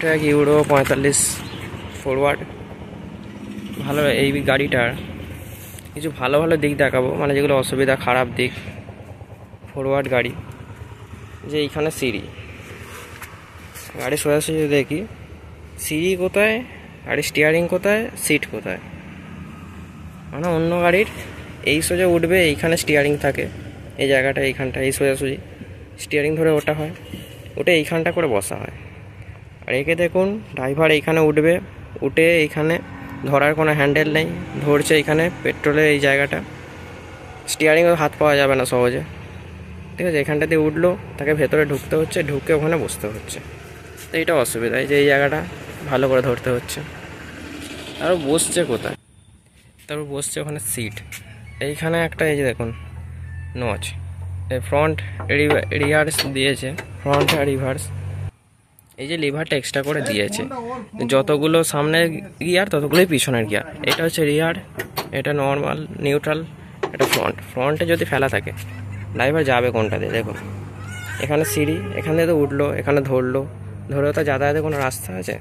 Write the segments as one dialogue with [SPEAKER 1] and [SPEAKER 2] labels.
[SPEAKER 1] Track euro 45 forward. ভালো এই গাড়িটার কিছু ভালো ভালো দিক দেখাবো, মানে যেগুলো অসুবিধা খারাপ দিক। ফরওয়ার্ড গাড়ি, যে এইখানে সিঁড়ি, গাড়ি সোজাসুজি দেখি সিঁড়ি কোথায়, গাড়ির স্টিয়ারিং কোথায়, সিট কোথায়। মানে অন্য গাড়ির এই সোজা উঠবে, এইখানে স্টিয়ারিং থাকে, এই জায়গাটা এইখানটা, এই সোজাসুজি স্টিয়ারিং ধরে ওটা হয়, ওটা এইখানটা করে বসা হয়। আর একে দেখুন, ড্রাইভার এইখানে উঠবে, উঠে এইখানে ধরার কোনো হ্যান্ডেল নেই, ধরছে এইখানে পেট্রোলের এই জায়গাটা, স্টিয়ারিংয়ে হাত পাওয়া যাবে না সহজে, ঠিক আছে। এখানটা দিয়ে উঠলো, তাকে ভেতরে ঢুকতে হচ্ছে, ঢুকে ওখানে বসতে হচ্ছে। তো এইটা অসুবিধা, যে এই জায়গাটা ভালো করে ধরতে হচ্ছে। আরও বসছে কোথায়, তারপর বসছে ওখানে সিট, এইখানে একটা এই যে দেখুন নচ, এই ফ্রন্ট রিভার্স দিয়েছে, ফ্রন্ট আর রিভার্স, এই যে লিভারটা এক্সট্রা করে দিয়েছে। যতগুলো সামনের গিয়ার ততগুলোই পিছনের গিয়ার। এটা হচ্ছে রিয়ার, এটা নর্মাল, নিউট্রাল, এটা ফ্রন্টে যদি ফেলা থাকে ড্রাইভার যাবে কোনটা দিয়ে দেখুন। এখানে সিঁড়ি, এখানে তো উঠলো, এখানে ধরলো, ধরেও তো যাতায়াতের কোনো রাস্তা আছে,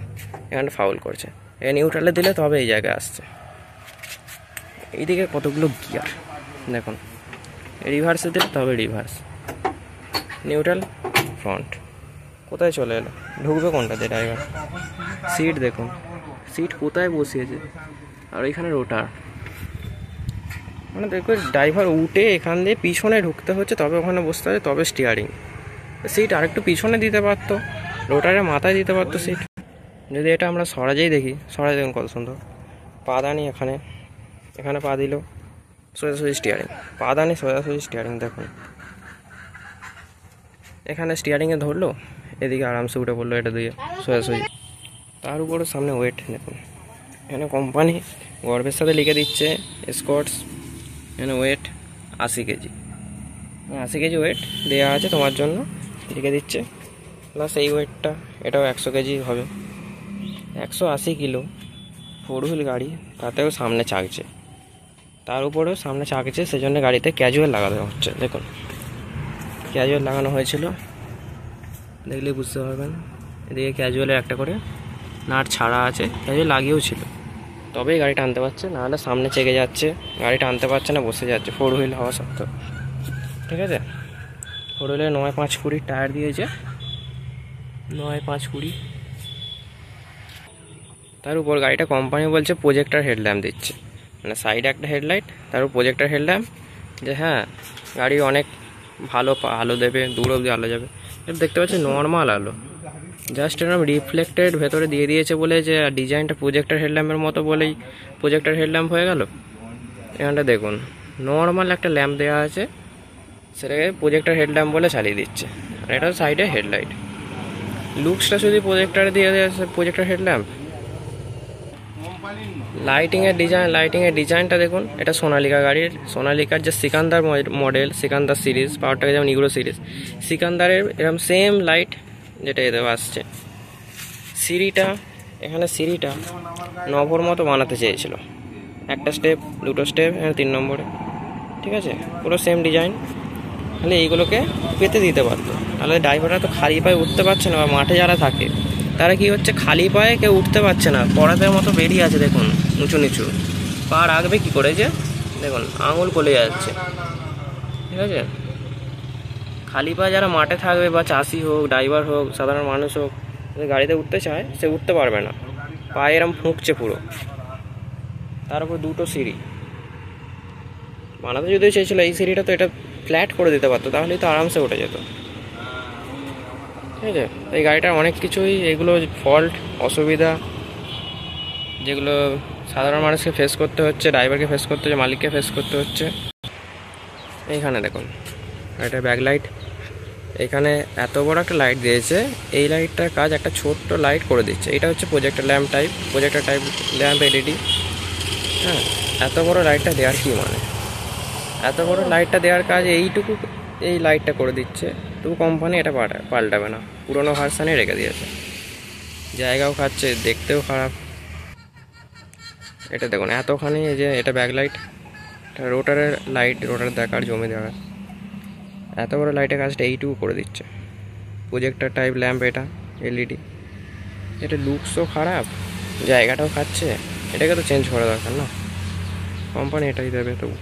[SPEAKER 1] এখানে ফাউল করছে। এ নিউট্রালে দিলে তবে এই জায়গায় আসছে। এইদিকে কতগুলো গিয়ার দেখুন, রিভার্সে দিলে তবে রিভার্স, নিউট্রাল, ফ্রন্ট, কোথায় চলে এলো, ঢুকবে কোনটাতে ড্রাইভার। সিট দেখুন, সিট কোথায় বসিয়েছে, আর এখানে রোটার। মানে দেখো ড্রাইভার উঠে এখান দিয়ে পিছনে ঢুকতে হচ্ছে, তবে ওখানে বসতে হবে, তবে স্টিয়ারিং। সিট আরেকটু পিছনে দিতে পারতো, রোটারের মাথায় দিতে পারতো সিট। যদি এটা আমরা সরাজেই দেখি, সরাই দেখুন কত সুন্দর, পাদানি এখানে, এখানে পা দিল, সোজাসুজি স্টিয়ারিং, পাদানি সোজাসুজি স্টিয়ারিং দেখুন। এখানে স্টিয়ারিংয়ে ধরলো, এদিকে আরামসে উঠে পড়লো এটা দিয়ে সোজাসুজি। তার উপরে সামনে ওয়েট দেখুন, এখানে কোম্পানি গর্বের সাথে লিখে দিচ্ছে স্কটস, এখানে ওয়েট 80 কেজি, 80 কেজি ওয়েট দেওয়া আছে তোমার জন্য, লিখে দিচ্ছে। প্লাস এই ওয়েটটা, এটাও 100 কেজি হবে, 180 কিলো, 4 হুইল গাড়ি, তাতেও সামনে চাকছে, তার উপরেও সামনে চাকছে, সেজন্য গাড়িতে ক্যাজুয়াল লাগানো হচ্ছে। দেখুন ক্যাজুয়াল লাগানো হয়েছিল, দেখলেই বুঝতে পারবেন। এদিকে ক্যাজুয়ালের একটা করে নাট ছাড়া আছে, ক্যাজুয়াল লাগিয়েও ছিল, তবেই গাড়ি টানতে পারছে, নাহলে সামনে চেকে যাচ্ছে, গাড়ি টানতে পারছে না, বসে যাচ্ছে, 4 হুইল হওয়া সত্ত্বেও, ঠিক আছে। 4 হুইলে 9/5-20 টায়ার দিয়েছে, 9/5-20। তার উপর গাড়িটা কোম্পানি বলছে প্রজেক্টর হেডল্যাম্প দিচ্ছে, মানে সাইডে একটা হেডলাইট, তার উপর প্রজেক্টর হেডল্যাম্প, যে হ্যাঁ গাড়ি অনেক ভালো আলো দেবে, দূর অবধি আলো যাবে। দেখতে পাচ্ছি নর্মাল আলো, জাস্ট এরকম রিফ্লেক্টেড ভেতরে দিয়ে দিয়েছে বলে, যে ডিজাইনটা প্রজেক্টর হেডল্যাম্পের মতো বলেই প্রজেক্টর হেডল্যাম্প হয়ে গেল। এখানটা দেখুন নর্মাল একটা ল্যাম্প দেওয়া আছে, সেটাকে প্রজেক্টর হেডল্যাম্প বলে চালিয়ে দিচ্ছে, আর এটা সাইডে হেডলাইট। লুকসটা শুধু প্রজেক্টরে দিয়ে দিয়েছে, প্রজেক্টর হেডল্যাম্প। লাইটিংয়ের ডিজাইনটা দেখুন, এটা সোনালিকা গাড়ির, সোনালিকার যে সিকান্দার মডেল, সিকান্দার সিরিজ, পাওয়ারটাকে যেমন ইউরো সিরিজ, সিকান্দারের এরকম সেম লাইট যেটা এতে আসছে। সিঁড়িটা, এখানে সিঁড়িটা নভোর মতো বানাতে চেয়েছিল, একটা স্টেপ, দুটো স্টেপ, এখানে 3 নম্বরে, ঠিক আছে, পুরো সেম ডিজাইন। তাহলে এইগুলোকে পেতে দিতে পারতো, তাহলে ড্রাইভাররা তো খালি পায়ে উঠতে পারছে না, বা মাঠে যারা থাকে তারা কি হচ্ছে, খালি পায়ে কেউ উঠতে পারছে না, পড়াতের মতো বেরিয়ে আছে দেখুন, উঁচু নিচু, পা রাখবে কী করে, যে দেখুন আঙুল কলে যাচ্ছে, ঠিক আছে। খালি পায়ে যারা মাঠে থাকবে, বা চাষি হোক, ড্রাইভার হোক, সাধারণ মানুষ হোক, গাড়িতে উঠতে চায়, সে উঠতে পারবে না, পায়ে এরম ফুঁকছে পুরো। তার উপর 2টো সিঁড়ি বানাতে যদি চেয়েছিল, এই সিঁড়িটা তো এটা ফ্ল্যাট করে দিতে পারতো, তাহলেই তো আরামসে উঠে যেত, ঠিক আছে। এই গাড়িটার অনেক কিছুই এগুলো ফল্ট, অসুবিধা, যেগুলো সাধারণ মানুষকে ফেস করতে হচ্ছে, ড্রাইভারকে ফেস করতে হচ্ছে, মালিককে ফেস করতে হচ্ছে। এইখানে দেখুন এটা ব্যাকলাইট, এখানে এত বড় একটা লাইট দিয়েছে, এই লাইটটার কাজ একটা ছোট্ট লাইট করে দিচ্ছে। এটা হচ্ছে প্রজেক্টর টাইপ ল্যাম্প, এলইডি। হ্যাঁ, এত বড় লাইটটা দেওয়ার কি মানে, এত বড় লাইটটা দেওয়ার কাজ এইটুকু, এই লাইটটা করে দিচ্ছে, তবু কোম্পানি এটা পাল্টাবে না, পুরোনো ভার্সানে রেখে দিয়েছে, জায়গাও খাচ্ছে, দেখতেও খারাপ। এটা দেখুন এতখানি, এই যে এটা ব্যাকলাইট, রোটারের লাইট, রোটার দেখার, জমি দেখার, এত বড় লাইটের কাজটা এইটুকু করে দিচ্ছে। প্রজেক্টর টাইপ ল্যাম্প, এটা এলইডি, এটা লুকসও খারাপ, জায়গাটাও খাচ্ছে, এটাকে তো চেঞ্জ করা দরকার না, কোম্পানি এটাই দেবে তবু।